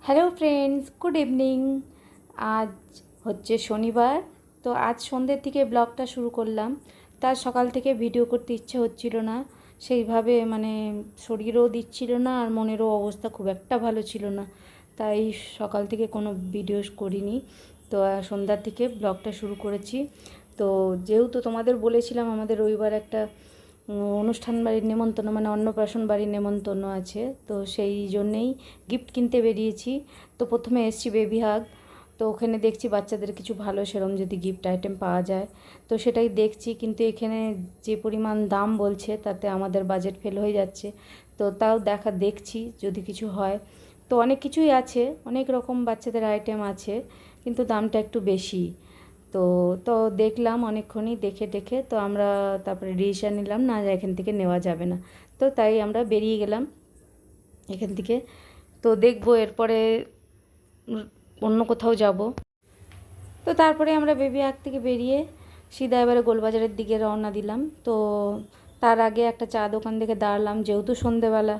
Hello friends, good evening. আজ হচ্ছে শনিবার। তো আজ সন্ধ্যের থেকে ব্লগটা শুরু করলাম। তার সকাল থেকে ভিডিও করতে ইচ্ছে হচ্ছিল না, সেইভাবে শরীরও দিচ্ছিল না আর মনেরও অবস্থা খুব একটা ভালো ছিল না, তাই সকাল থেকে কোনো ভিডিও করিনি। তো সন্ধ্যার থেকে ব্লগটা শুরু করেছি। তো যেহেতু তোমাদের বলেছিলাম আমাদের রবিবার একটা অনুষ্ঠান বাড়ির নেমন্তন্ন, অন্নপ্রাশন বাড়ির নেমন্তন্ন আছে, তো সেই জন্যেই গিফট কিনতে বেরিয়েছি। তো প্রথমে এসছি বেবি হাগ। তো ওখানে দেখছি বাচ্চাদের কিছু ভালো সেরম যদি গিফট আইটেম পাওয়া যায়, তো সেটাই দেখছি। কিন্তু এখানে যে পরিমাণ দাম বলছে তাতে আমাদের বাজেট ফেল হয়ে যাচ্ছে। তো তাও দেখছি যদি কিছু হয়। তো অনেক কিছুই আছে, অনেক রকম বাচ্চাদের আইটেম আছে, কিন্তু দামটা একটু বেশি। তো তো দেখলাম অনেকক্ষণই দেখে তো আমরা তারপরে ডিসিশন নিলাম না যে এখান থেকে নেওয়া যাবে না। তো তাই আমরা বেরিয়ে গেলাম এখান থেকে। তো দেখবো এরপরে অন্য কোথাও যাব। তো তারপরে আমরা বেবি হাট থেকে বেরিয়ে সিধা এবারে গোলবাজারের দিকে রওনা দিলাম। তো তার আগে একটা চা দোকান দেখে দাঁড়ালাম, যেহেতু সন্ধেবেলা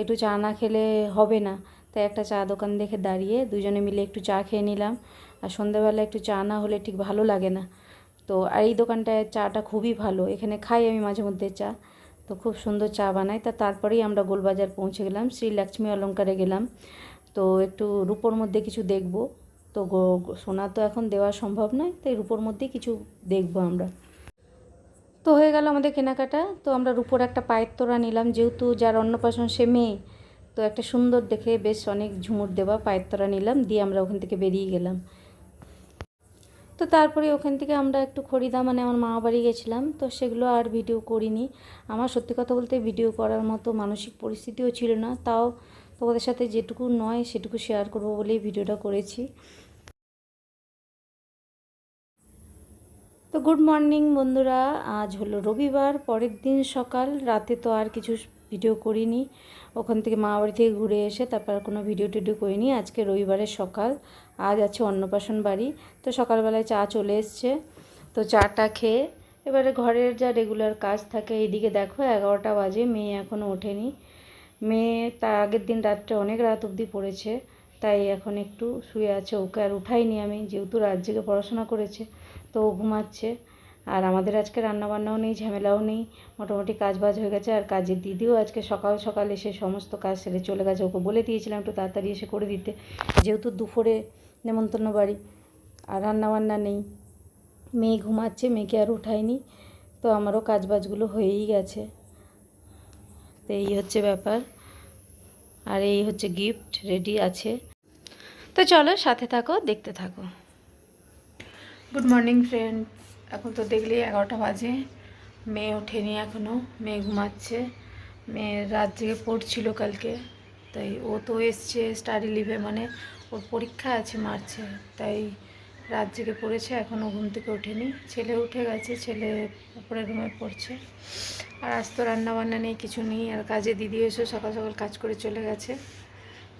একটু চা না খেলে হবে না, তাই একটা চা দোকান দেখে দাঁড়িয়ে দুজনে মিলে একটু চা খেয়ে নিলাম। আর সন্ধেবেলা একটু চা না হলে ঠিক ভালো লাগে না। তো আর এই দোকানটায় চাটা খুবই ভালো, এখানে খাই আমি মাঝে মধ্যে চা। তো খুব সুন্দর চা বানায়। তারপরেই আমরা গোলবাজার পৌঁছে গেলাম, শ্রী লক্ষ্মী অলংকারে গেলাম। তো একটু রূপোর মধ্যে কিছু দেখব। তো সোনা তো এখন দেওয়া সম্ভব নয়, তাই রূপোর মধ্যেই কিছু দেখব আমরা। তো হয়ে গেল আমাদের কেনাকাটা। তো আমরা রূপোর একটা পায়ের তোড়া নিলাম, যেহেতু যার অন্নপ্রাশন সে মেয়ে, তো একটা সুন্দর দেখে বেশ অনেক ঝুমুর দেওয়া পায়ের তোড়া নিলাম, দিয়ে আমরা ওখান থেকে বেরিয়ে গেলাম। তো তারপরে ওখান থেকে আমরা একটু খড়িদা আমার মামা বাড়ি গেছিলাম। তো সেগুলো আর ভিডিও করিনি। আমার সত্যি কথা বলতে ভিডিও করার মতো মানসিক পরিস্থিতিও ছিল না, তাও তোমাদের সাথে যেটুকু নয় সেটুকু শেয়ার করবো বলেই ভিডিওটা করেছি। তো গুড মর্নিং বন্ধুরা, আজ হলো রবিবার, পরের দিন সকাল। রাতে তো আর কিছু ভিডিও করিনি, ওখান থেকে মামাবাড়ি থেকে ঘুরে এসে তারপর কোনো ভিডিও টিডিও করিনি। আজকে রবিবারের সকাল, আজ আছে অন্নপ্রাশন বাড়ি। তো সকালবেলায় চা চলে এসছে, তো চাটা খেয়ে এবারে ঘরের যা রেগুলার কাজ থাকে। এইদিকে দেখো 11টা বাজে, মেয়ে এখনও ওঠেনি। মেয়ে তার আগের দিন রাত্রে অনেক রাত অবধি পড়েছে, তাই এখন একটু শুয়ে আছে। ওকে আর উঠাইনি আমি, যেহেতু রাত জেগে পড়াশোনা করেছে, তো ও ঘুমাচ্ছে। আর আমাদের আজকে রান্নাবান্নাও নেই, ঝামেলাও নেই, মোটামুটি কাজবাজ হয়ে গেছে। আর কাজের দিদিও আজকে সকাল সকাল এসে সমস্ত কাজ সেরে চলে গেছে। ওকে বলে দিয়েছিলাম একটু তাড়াতাড়ি এসে করে দিতে, যেহেতু দুপুরে নেমন্তন্ন বাড়ি আর রান্নাবান্না নেই। মেয়ে ঘুমাচ্ছে, মেয়েকে আর উঠাইনি। তো আমারও কাজবাজগুলো হয়েই গেছে। তো এই হচ্ছে ব্যাপার, আর এই হচ্ছে গিফট রেডি আছে। তো চলো সাথে থাকো, দেখতে থাকো। গুড মর্নিং ফ্রেন্ডস, এখন তো দেখলি 11টা বাজে, মেয়ে ওঠেনি এখনও, মেয়ে ঘুমাচ্ছে। মেয়ে রাত জেগে পড়ছিল কালকে, তাই ও তো এসছে স্টাডি লিভে, ওর পরীক্ষা আছে মার্চে, তাই রাত জেগে পড়েছে, এখনও ঘুম থেকে ওঠেনি। ছেলে উঠে গেছে, ছেলে উপরের রুমে পড়ছে। আর আজ তো রান্নাবান্না নেই, কিছু নেই। আর কাজে দিদি এসে সকাল সকাল কাজ করে চলে গেছে,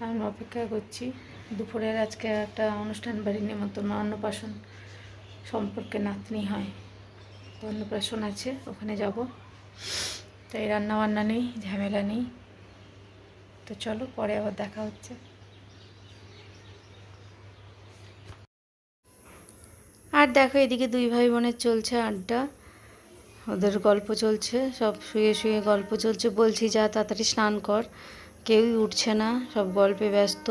আমি অপেক্ষা করছি। দুপুরের আজকে একটা অনুষ্ঠান বাড়ি নেমন্তন্ন, অন্নপ্রাশন সম্পর্কে নাতনি হয়, তো অন্নপ্রাশন আছে, ওখানে যাব। তাই রান্নাবান্না নেই, ঝামেলা নেই। তো চলো পরে আবার দেখা হচ্ছে। আর দেখো এদিকে দুই ভাই বোনের চলছে আড্ডা, ওদের গল্প চলছে, সব শুয়ে শুয়ে গল্প চলছে। বলছি যা তাড়াতাড়ি স্নান কর, কেউই উঠছে না, সব গল্পে ব্যস্ত,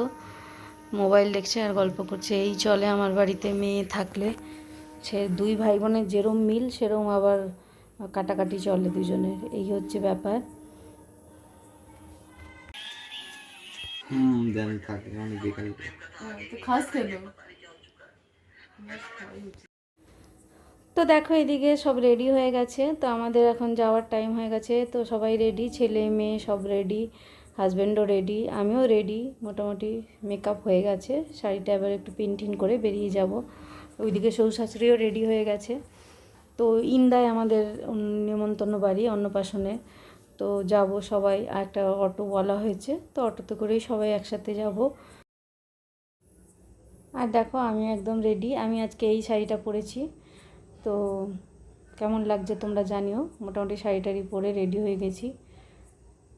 মোবাইল দেখছে আর গল্প করছে। এই চলে আমার বাড়িতে মেয়ে থাকলে। সে দুই ভাই বোনের যেরম মিল সেরম আবার কাটাকাটি চলে দুজনের, এই হচ্ছে ব্যাপার। তো দেখো এদিকে সব রেডি হয়ে গেছে, তো আমাদের এখন যাওয়ার টাইম হয়ে গেছে। তো সবাই রেডি, ছেলে মেয়ে সব রেডি, হাজব্যান্ডও রেডি, আমিও রেডি, মোটামুটি মেকআপ হয়ে গেছে। শাড়িটা এবার একটু পিন টিন করে বেরিয়ে যাব। ওইদিকে শ্বশুর শাশুড়িও রেডি হয়ে গেছে। তো ইন্দায় আমাদের নেমন্তন্ন বাড়ি অন্নপ্রাশনে, তো যাব সবাই। আর একটা অটো বলা হয়েছে, তো অটোতে করেই সবাই একসাথে যাব। আর দেখো আমি একদম রেডি, আমি আজকে এই শাড়িটা পরেছি। তো কেমন লাগছে তোমরা জানিও। মোটামুটি শাড়ি টাড়ি পরে রেডি হয়ে গেছি,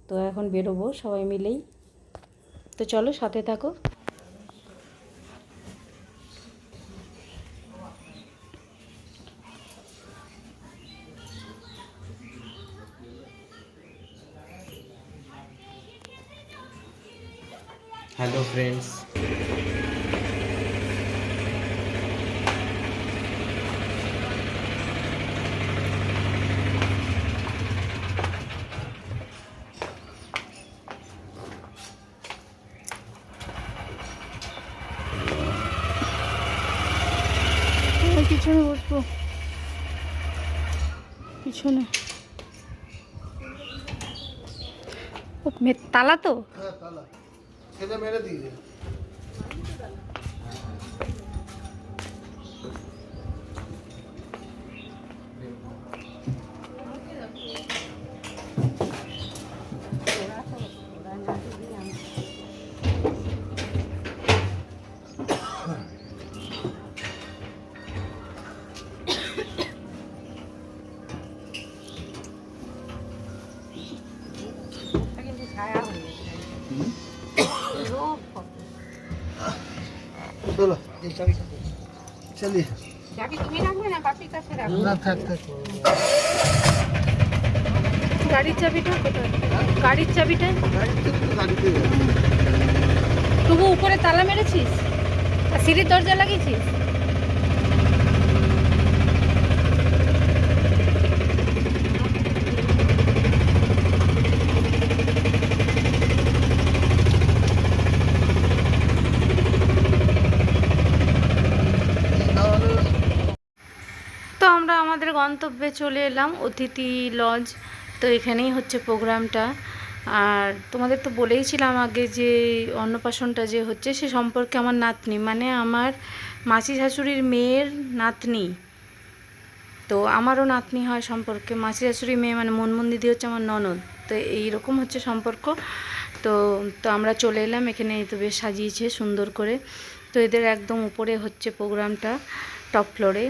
তো এখন বেরোবো সবাই মিলেই। তো চলো সাথে থাকো। हेलो फ्रेंड्स, পিছনে বসবো, পিছনে তালা তো তালা ছেলে মেরে দিয়ে চলো চলিয়ে না থাক থাক গাড়ির চাবিটা কোথায়? গাড়ির চাবিটা গাড়িতে তবু উপরে তালা মেরেছিস আর সিঁড়ির দরজা লাগিয়েছিস? তো আমরা আমাদের গন্তব্যে চলে এলাম, অতিথি লজ। তো এখানেই হচ্ছে প্রোগ্রামটা। আর তোমাদের তো বলেইছিলাম আগে যে অন্নপ্রাশনটা যে হচ্ছে সে সম্পর্কে আমার নাতনি, মানে আমার মাসি শাশুড়ির মেয়ের নাতনি। তো আমারও নাতনি হয় সম্পর্কে, মাসি শাশুড়ির মেয়ে মানে মনমন দিদি হচ্ছে আমার ননদ। তো এইরকম হচ্ছে সম্পর্ক। তো তো আমরা চলে এলাম এখানে। তো বেশ সাজিয়েছে সুন্দর করে। তো এদের একদম উপরে হচ্ছে প্রোগ্রামটা, টপ ফ্লোরে।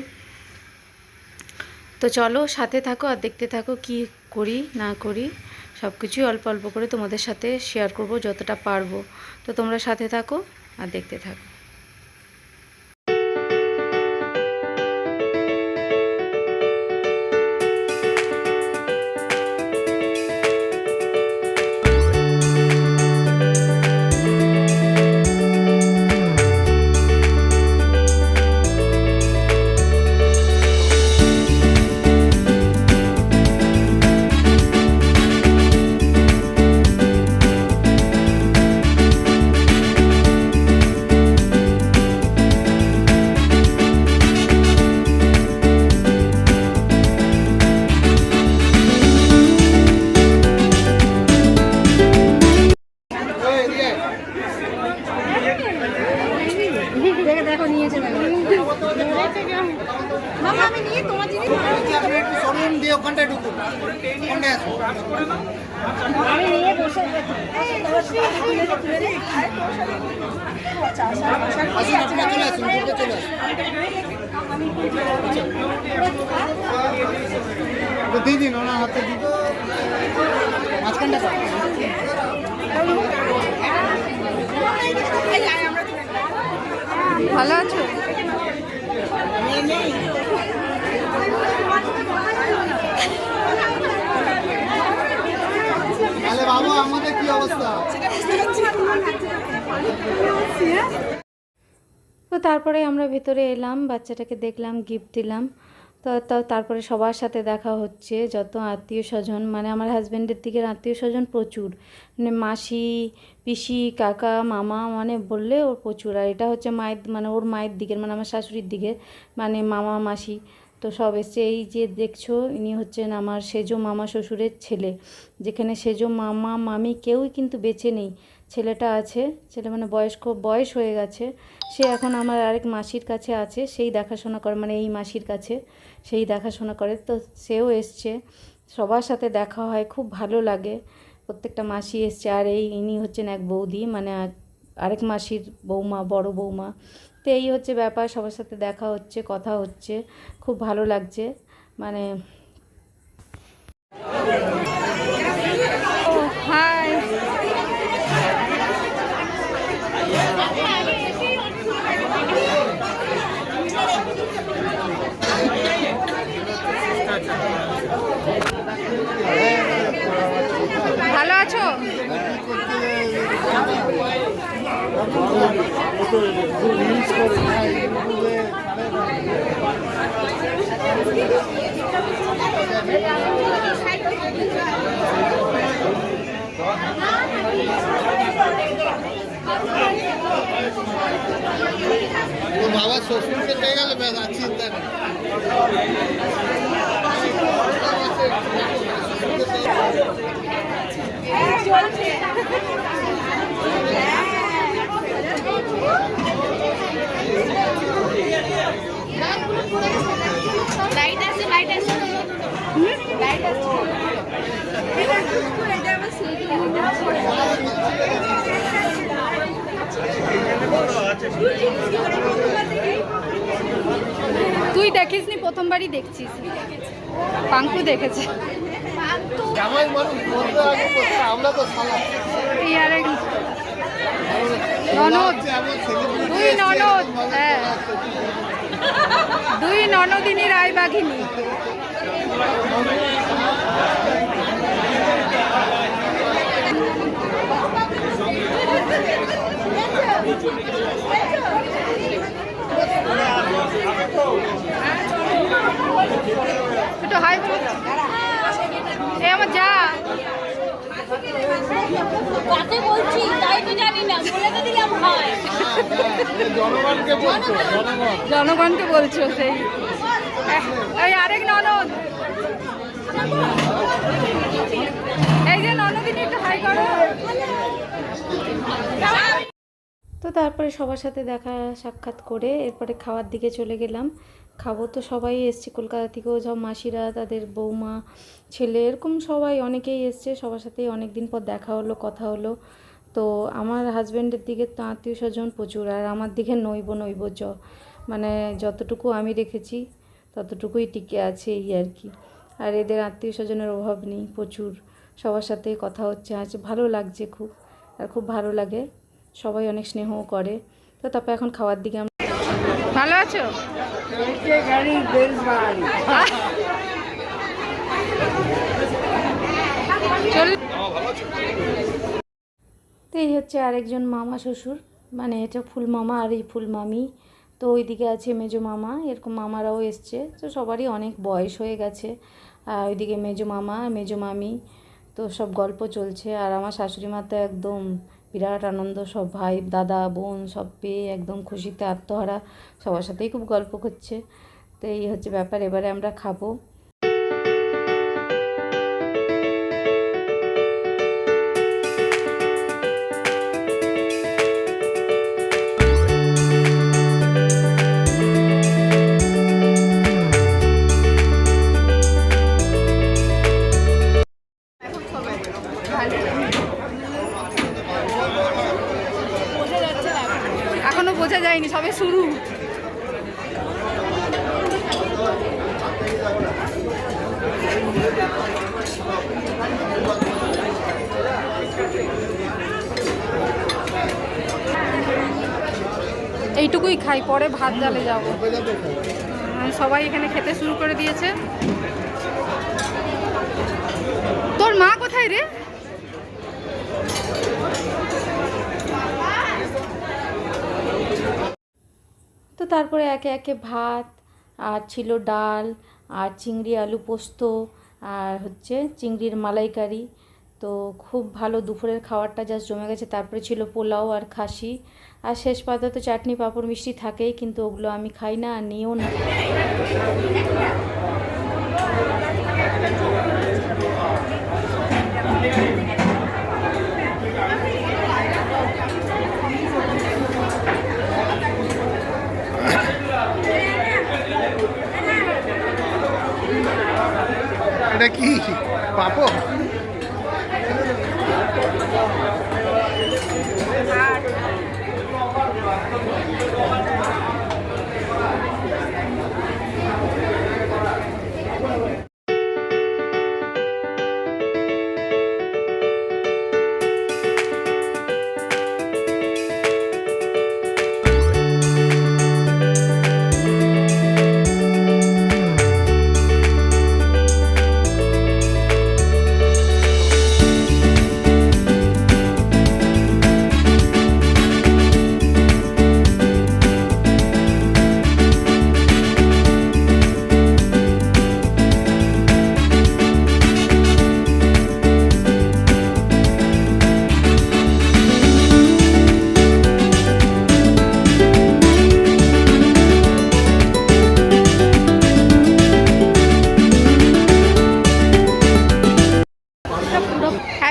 তো চলো সাথে থাকো আর দেখতে থাকো কি করি না করি, সব কিছুই অল্প অল্প করে তোমাদের সাথে শেয়ার করব যতটা পারবো। তো তোমরা সাথে থাকো আর দেখতে থাকো। দেখো নিয়েছে মামা, আমি নিয়ে তোমার জিনিস আপনি একটু শোরুম দিয়ে ওখানটায় ঢুকুন, ওখানে আসুন। আমি নিয়ে বসে আসুন, আপনারা চলে আসুন, ঢুকে চলে আসুন। তো দিয়ে দিন ওনার হাতে দিন, মাঝখানটা ভালো আছো? তাহলে বাবা আমাদের কি অবস্থা? তো তারপরে আমরা ভেতরে এলাম, বাচ্চাটাকে দেখলাম, গিফট দিলাম। তো তারপরে সবার সাথে দেখা হচ্ছে, যত আত্মীয় স্বজন, মানে আমার হাজব্যান্ডের দিকের আত্মীয় স্বজন প্রচুর, মানে মাসি, পিসি, কাকা, মামা, মানে বললে ওর প্রচুর। আর এটা হচ্ছে মায়ের, মানে ওর মায়ের দিকের, মানে আমার শাশুড়ির দিকের, মানে মামা মাসি। তো সব এসছে। এই যে দেখছো ইনি হচ্ছেন আমার সেজো মামা শ্বশুরের ছেলে। যেখানে সেজো মামা মামি কেউই কিন্তু বেঁচে নেই, ছেলেটা আছে। ছেলে মানে বয়স হয়ে গেছে। সে এখন আমার আরেক মাসির কাছে আছে, সেই দেখাশোনা করে, মানে এই মাসির কাছে সেই দেখাশোনা করে। তো সেও এসছে, সবার সাথে দেখা হয়, খুব ভালো লাগে। প্রত্যেকটা মাসি এসছে। আর ইনি হচ্ছেন এক বৌদি, মানে আরেক মাসির বৌমা, বড় বৌমা। তো এই হচ্ছে ব্যাপার, সবার সাথে দেখা হচ্ছে, কথা হচ্ছে, খুব ভালো লাগছে। মানে হাই, ভালো আছো? রিলস করে না ইউটিউবে তো বাবা শ্বশুরকে পেয়ে গেলে ব্যাস আর চিন্তা নেই। লাইট আছে লাইট আছে লাইট আছে তুই দেখিসনি, প্রথমবারই দেখছিস। পাঙ্কু দেখেছে। জামাই মানুষ বলতে আগে কোথায়, আমরা তো শালা এই আর এক ননদ, দুই ননদ, হ্যাঁ, দুই ননদিনী রায়বাঘিনী। একটু হাই বল। এ আমার যা, কাকে বলছি তাই তো জানি না, বলে তো দিলাম হয়। জনগণকে বলছো, জনগণকে বলছো। সেই এই আরেক ননদ, এই যে ননদিনী, একটু হাই করো। তো তারপরে সবার সাথে দেখা সাক্ষাৎ করে এরপরে খাওয়ার দিকে চলে গেলাম। খাবো তো সবাই এসছে কলকাতা থেকেও, সব মাসিরা, তাদের বৌমা, ছেলে, এরকম সবাই অনেকেই এসছে। সবার সাথেই অনেক দিন পর দেখা হলো, কথা হলো। তো আমার হাজব্যান্ডের দিকে তো আত্মীয় স্বজন প্রচুর, আর আমার দিকে নৈব মানে যতটুকু আমি রেখেছি ততটুকুই টিকে আছে, এই আর কি। আর এদের আত্মীয় স্বজনের অভাব নেই, প্রচুর। সবার সাথেই কথা হচ্ছে, আজ ভালো লাগছে খুব, আর খুব ভালো লাগে। সবাই অনেক স্নেহও করে। তো তারপর এখন খাওয়ার দিকে আমরা। ভালো আছো? চল। তো এই হচ্ছে আরেকজন মামা শ্বশুর, মানে এটা ফুল মামা আর এই ফুল মামি। তো ওইদিকে আছে মেজো মামা, এরকম মামারাও এসছে। তো সবারই অনেক বয়স হয়ে গেছে। আর ওইদিকে মেজো মামা, মেজো মামি, তো সব গল্প চলছে। আর আমার শাশুড়ি মা তো একদম বিরাট আনন্দ, সব ভাই দাদা বোন সব পেয়ে একদম খুশিতে আত্মহারা, সবার সাথেই খুব গল্প করছে। তো এই হচ্ছে ব্যাপার। এবারে আমরা খাবো। এখনো বোঝা যায়নি, সবে শুরু। এইটুকুই খাই, পরে ভাত ডালে যাবো। সবাই এখানে খেতে শুরু করে দিয়েছে। তোর মা কোথায় রে? তো তারপরে একে একে ভাত, আর ছিল ডাল, আর চিংড়ি আলু পোস্ত, আর হচ্ছে চিংড়ির মালাইকারি। তো খুব ভালো দুপুরের খাবারটা জাস্ট জমে গেছে। তারপরে ছিল পোলাও আর খাসি, আর শেষ পাতা তো চাটনি পাঁপড় মিষ্টি থাকেই, কিন্তু ওগুলো আমি খাই না আর নিও না। এটা কি পাপড়?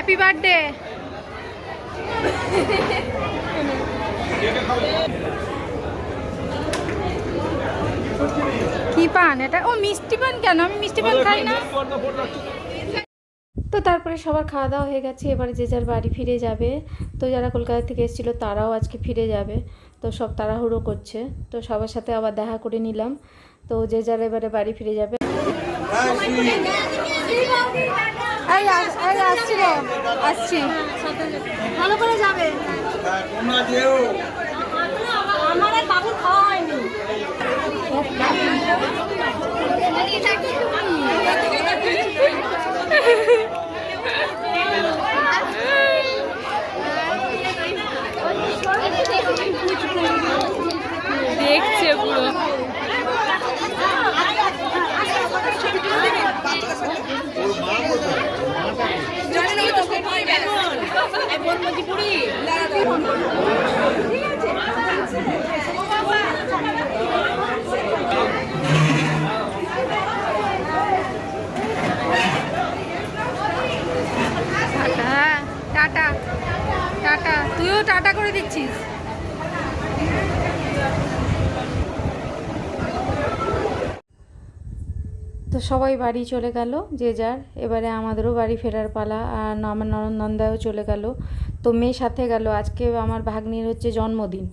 Happy birthday. কি পান এটা? ও মিষ্টি পান কেন? আমি মিষ্টি পান খাই না। তো তারপরে সবার খাওয়া দাওয়া হয়ে গেছে, এবারে যে যার বাড়ি ফিরে যাবে। তো যারা কলকাতা থেকে এসেছিলো তারাও আজকে ফিরে যাবে, তো সব তাড়াহুড়ো করছে। তো সবার সাথে আবার দেখা করে নিলাম। তো যে যারা এবারে বাড়ি ফিরে যাবে। আসছি। ভালো করে যাবে। আমার আর বাবুর খাওয়া হয়নি। দেখছে পুরো। টাটা টাটা, তুইও টাটা করে দিচ্ছিস। তো সবাই বাড়ি চলে গেল যে যার। এবারে আমাদেরও বাড়ি ফেরার পালা। আর আমার ননদাও চলে গেল। তো মেয়ে সাথে গেল। আজকে আমার ভাগ্নির হচ্ছে জন্মদিন,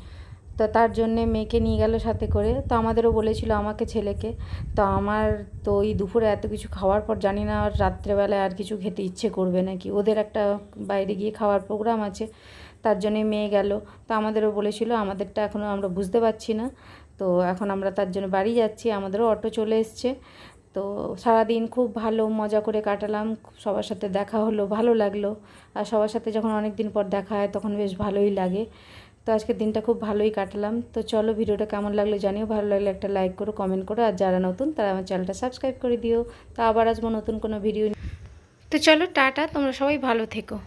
তো তার জন্যে মেয়েকে নিয়ে গেল সাথে করে। তো আমাদেরও বলেছিল আমাকে, ছেলেকে। তো আমার তো ওই দুপুরে এত কিছু খাওয়ার পর জানি না আর রাত্রেবেলায় আর কিছু খেতে ইচ্ছে করবে নাকি। ওদের একটা বাইরে গিয়ে খাওয়ার প্রোগ্রাম আছে, তার জন্যে মেয়ে গেল। তো আমাদেরও বলেছিল, আমাদেরটা এখনও আমরা বুঝতে পারছি না। তো এখন আমরা তার জন্য বাড়ি যাচ্ছি। আমাদেরও অটো চলে এসছে। তো সারাদিন খুব ভালো মজা করে কাটালাম। সবার সাথে দেখা হলো, ভালো লাগলো। আর সবার সাথে যখন অনেক দিন পর দেখা হয় তখন বেশ ভালোই লাগে। তো আজকের দিনটা খুব ভালোই কাটালাম। তো চলো, ভিডিওটা কেমন লাগলো জানিও। ভালো লাগলে একটা লাইক করো, কমেন্ট করো। আর যারা নতুন তারা আমার চ্যানেলটা সাবস্ক্রাইব করে দিও। তো আবার আসবো নতুন কোনো ভিডিও। তো চলো টাটা, তোমরা সবাই ভালো থেকো।